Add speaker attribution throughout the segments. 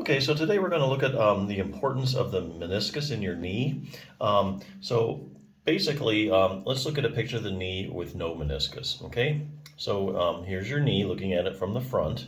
Speaker 1: Okay, so today we're going to look at the importance of the meniscus in your knee. So basically, let's look at a picture of the knee with no meniscus, okay? So here's your knee, looking at it from the front.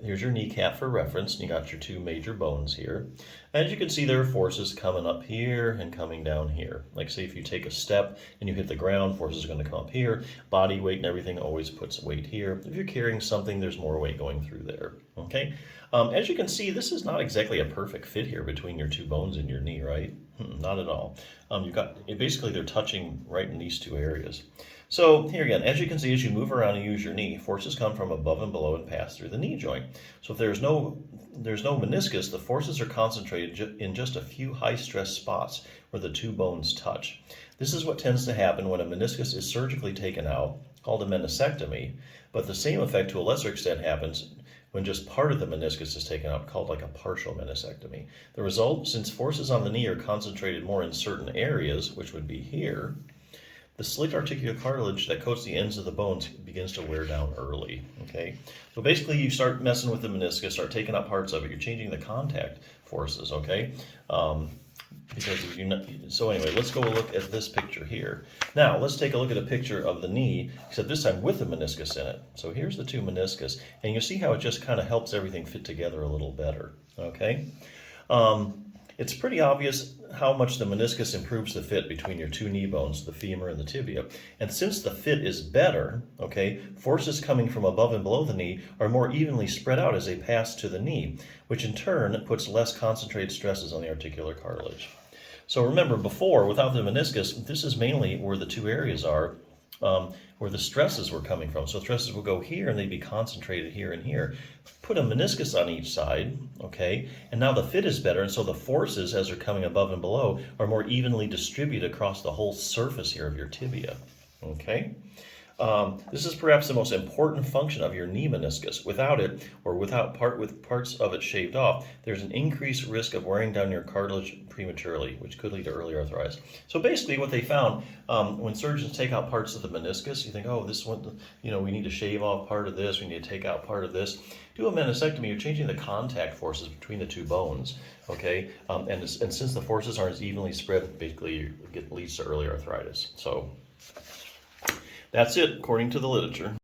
Speaker 1: Here's your kneecap for reference, and you got your two major bones here. As you can see, there are forces coming up here and coming down here. Like say if you take a step and you hit the ground, forces are going to come up here. Body weight and everything always puts weight here. If you're carrying something, there's more weight going through there, okay? As you can see, this is not exactly a perfect fit here between your two bones in your knee, right? Not at all. You've got, basically they're touching right in these two areas. So here again, as you can see, as you move around and use your knee, forces come from above and below and pass through the knee joint. So if there's no meniscus, the forces are concentrated in just a few high-stress spots where the two bones touch. This is what tends to happen when a meniscus is surgically taken out, called a meniscectomy, but the same effect to a lesser extent happens when just part of the meniscus is taken out, called like a partial meniscectomy. The result, since forces on the knee are concentrated more in certain areas, which would be here, the slit articular cartilage that coats the ends of the bones begins to wear down early, okay? So basically you start messing with the meniscus, start taking out parts of it, you're changing the contact forces, okay? So anyway, let's go look at this picture here. Now, let's take a look at a picture of the knee, except this time with a meniscus in it. So here's the two meniscus, and you see how it just kind of helps everything fit together a little better, okay? It's pretty obvious how much the meniscus improves the fit between your two knee bones, the femur and the tibia. And since the fit is better, okay, forces coming from above and below the knee are more evenly spread out as they pass to the knee, which in turn puts less concentrated stresses on the articular cartilage. So remember, before, without the meniscus, this is mainly where the two areas are, where the stresses were coming from. So stresses will go here and they'd be concentrated here and here. Put a meniscus on each side, okay, and now the fit is better, and so the forces, as they're coming above and below, are more evenly distributed across the whole surface here of your tibia, okay? This is perhaps the most important function of your knee meniscus. Without it, or with parts of it shaved off, there's an increased risk of wearing down your cartilage prematurely, which could lead to early arthritis. So basically what they found, when surgeons take out parts of the meniscus, you think, oh, this one, we need to shave off part of this, we need to take out part of this. Do a meniscectomy, you're changing the contact forces between the two bones, okay? And since the forces aren't as evenly spread, basically it leads to early arthritis. So that's it, according to the literature.